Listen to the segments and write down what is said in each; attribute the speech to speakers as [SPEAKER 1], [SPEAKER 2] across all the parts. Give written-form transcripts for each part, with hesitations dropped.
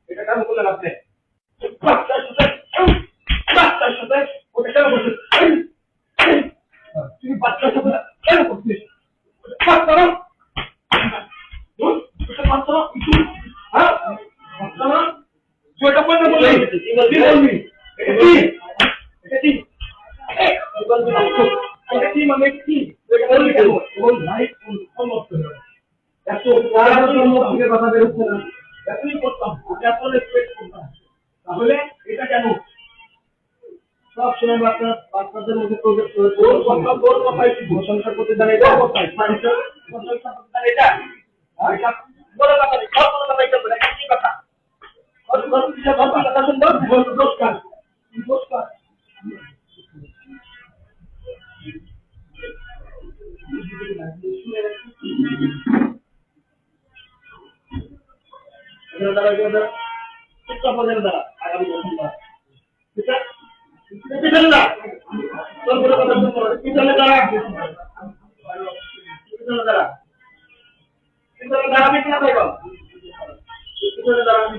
[SPEAKER 1] এটা কেন করলেন আপনি? বাচ্চার সাথে ওটা কেন করছিস? তুই বাচ্চার সাথে কেন করছিস? বাচ্চা না? বাচ্চা না? হ্যাঁ? বাচ্চা না? তুই এটা বলতে বললি? কি বলবি? এটা কি? এটা কি? এটা কি মানে কি? এটা বললি কেন? ওই লাইফ সম্মত হয়ে এত সম্মত থেকে কথা বেরোচ্ছে না। এতই করতাম, এত রেসপেক্ট করতাম। তাহলে এটা কেন? সব সময় বাচ্চাদের মধ্যে প্রজেক্ট করে তোর কথাই প্রশংসা করতে জানে এটা কথাই প্রশংসা করতে জানে এটা বড় কথা নেই সব বড় কথা এটা বলে কি কথা কথা শুনবো পুরস্কার পুরস্কার দ্বারা আগামী বছর ঠিক আছে পিছনে না তোর বড় কথা শুনবো পিছনে দাঁড়া পিছনে দাঁড়া পিছনে দাঁড়াবি কিনা দেখো পিছনে দাঁড়াবি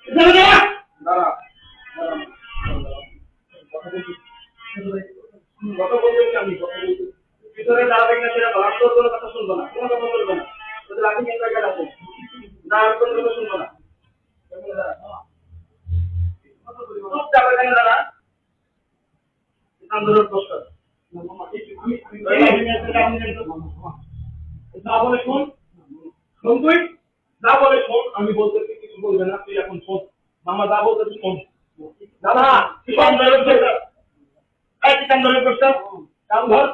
[SPEAKER 1] পিছনে দাঁড়া দাঁড়া কথা বলতে আমি কথা বলতে পিছনে দাঁড়াবে কিনা সেটা বলার তোর কোনো কথা শুনবো না কোনো কথা বলবো না তোদের আগে কেন জায়গা আছে না আমি কোনো কথা শুনবো না সব যাবে কেন দাঁড়া আন্দোলন কষ্ট যা বলে শোন শোন তুই যা বলে শোন আমি বলতে কিছু বলবে না তুই এখন শোন মামা যা বলতে তুই শোন দাদা কি আন্দোলন করছে কি আন্দোলন করছে কাম ধর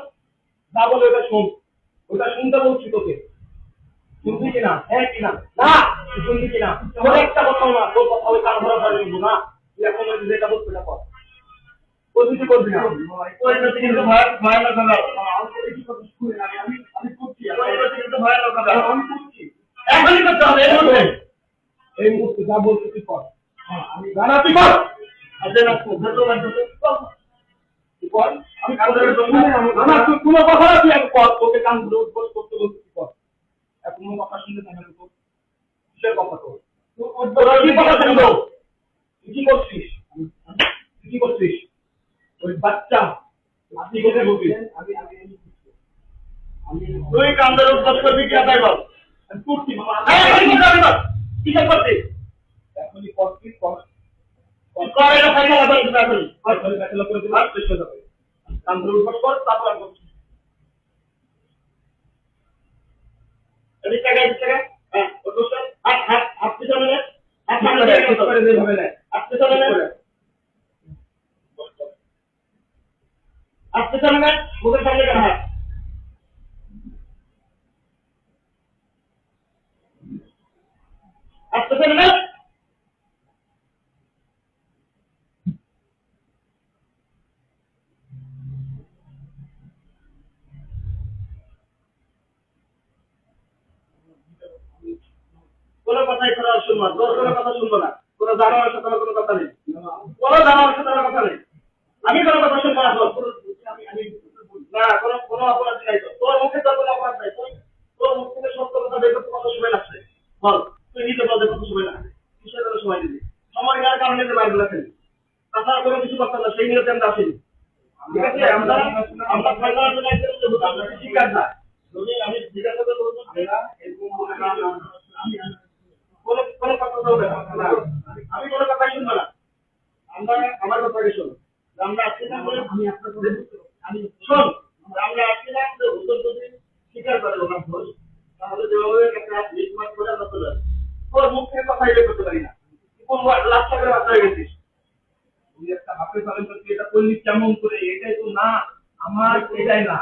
[SPEAKER 1] যা বলে ওটা শোন ওটা শুনতে বলছি তোকে শুনবি কিনা হ্যাঁ কিনা না শুনবি কিনা তোর একটা কথা না তোর কথা ওই কান ধরা পারবি না তুই এখন ওই যেটা বলছি না কর ও কিছু করবি না ওই না কিন্তু ভয় না দাদা আমি কি কথা শুনে আমি করছি ওই কিন্তু ভয় না দাদা আমি করছি এখনই করতে হবে এই মুহূর্তে যা বলছি তুই কর হ্যাঁ আমি জানা তুই কর আজ না ধন্যবাদ তুই কর আমি কারো না তুই কোনো কথা না তুই এক কর তোকে কান ধরে উদ্বোধ করতে বলছি তুই কর এখন কোনো কথা শুনতে থাকে না তো কিসের কথা তোর কি কথা শুনবো তুই কি করছিস তুই কি করছিস ওই বাচ্চা আপনি কোথায় বলবি তুই কান্দার উদ্বোধ করবি কি আদায় বল আমি করছি মামা কি করছিস এখনই করছিস কর এটা ফাইনাল আবার এখনই ফেসলা করে দিলাম শেষ হয়ে যাবে কান্দার উদ্বোধ কর তারপর আমি করছি এদিক টাকা হ্যাঁ ওর হাত হাত হাত পিছনে নে হাত সামনে করে দেই হবে না হাত পিছনে নে হাত পিছনে নে মুখের সামনে কেন হাত হাত পিছনে নে কোনো কথাই করা শুনবো না কোনো কথা শুনবো না কোনো জানোয়ারের সাথে কোনো কথা নেই কোনো জানোয়ারের সাথে কথা নেই আমি কোনো কথা শুনবো না না কোনো কোনো অপরাধ নাই তোর মুখে তোর কোনো অপরাধ নাই তোর মুখ থেকে সত্য কথা বের করতে কত সময় লাগছে বল তুই নিজে বল কত সময় লাগছে কিসের জন্য সময় দিবি সময় দেওয়ার কারণে যে বাইরে খেলি তাছাড়া কোনো কিছু করতাম না সেই নিয়তে আমরা আসিনি ঠিক আছে আমরা আমরা শিকার না যদি আমি জিজ্ঞাসা করে বলবো কোনো কোনো কথা বলবে না আমি কোনো কথাই শুনবো না আমরা আমার কথাকে শোন আমরা আসছিলাম বলে আমি আপনাকে আমি শোন আমরা আসছিলাম যে হুজুর যদি স্বীকার করে ওনার ভুল তাহলে যেভাবে একটা লিটমাস করে আমরা চলে আসি তোর মুখ থেকে কথাই বের করতে পারি না কোন লাখ টাকার বাচ্চা হয়ে গেছিস তুই একটা হাফে পালন করছিস এটা করলি কেমন করে এটাই তো না আমার এটাই না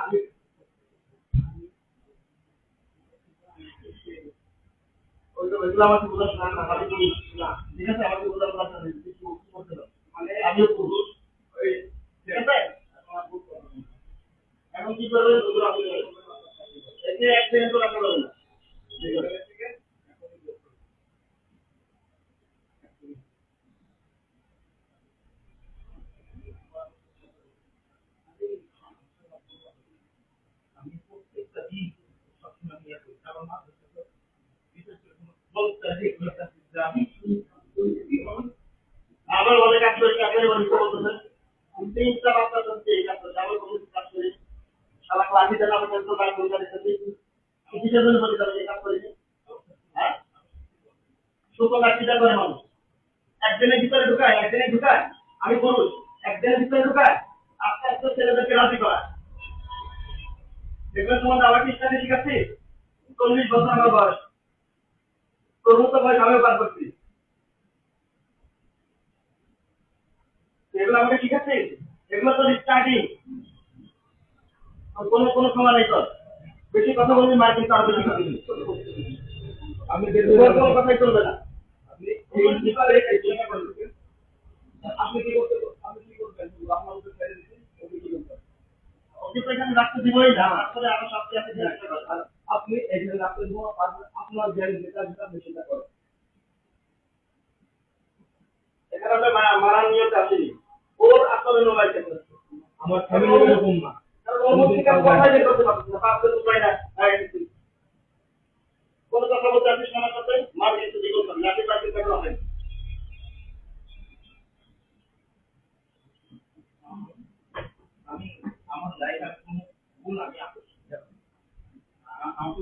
[SPEAKER 1] ওইগুলো আমাকে বোঝাস না আমাকে বলিস না ঠিক আছে আমাকে বোঝার কথা নেই কিছু করতে দাও মানে আমিও পুরুষ ওই ঠিক আছে এখন কি করবে ওগুলো আপনি এতে এক সেকেন্ড তো রাখা যাবে না ঠিক আছে আবার বলে কাজ করি কাজের বলি তো বলতেছেন তিনটা বাচ্চা চলছে এই কাজ করছে আবার কোনো কাজ করি সারা ক্লাসে জানা আমাকে তো কাজ করে দিতে কিসের জন্য বলি তাহলে এই কাজ করি হ্যাঁ ছোট কাজটা করে মানুষ একদিনের ভিতরে ঢুকায় একদিনে ঢুকায় আমি পুরুষ একদিনের ভিতরে ঢুকায় আস্তে আস্তে ছেলেদেরকে রাজি করায় এগুলো তোমাদের আমাকে ইসলামে শিখাচ্ছি 40 বছর আমার বয়স তোর মতো বয়স আমিও পার করছি এগুলো আমাকে শিখাচ্ছি এগুলো তো স্টার্টিং কোনো কোনো সময় নেই তোর বেশি কথা বলবি মার কিন্তু আরো বেশি খাবি আমি কোনো কথাই চলবে না আপনি এই ব্যাপারে চেষ্টা করবেন আপনি কি করতে আপনি কি করবেন আপনার উপর ছেড়ে দিচ্ছেন ওকে কি করবেন ওকে তো এখানে রাখতে দিবই না আসলে আরো সবচেয়ে আপনি আপনি এখানে রাখতে দিব আপনার যেটা যেটা বেশিটা করেন এখানে আমরা মারা নিয়ত আসেনি ওর আসলে নোলাই ক্ষেত্রে আমার ফ্যামিলি এরকম না কারণ ওর মধ্যে কাজ কথাই বের করতে পারছি না পারতে তো পাই না কোনো কথা বলতে আপনি আমার সাথে মার কিন্তু দ্বিগুণ করবেন আপনি পারতে থাকলে হবে আমি আমার লাইফ আর কোনো ভুল আমি আপনি আমাকে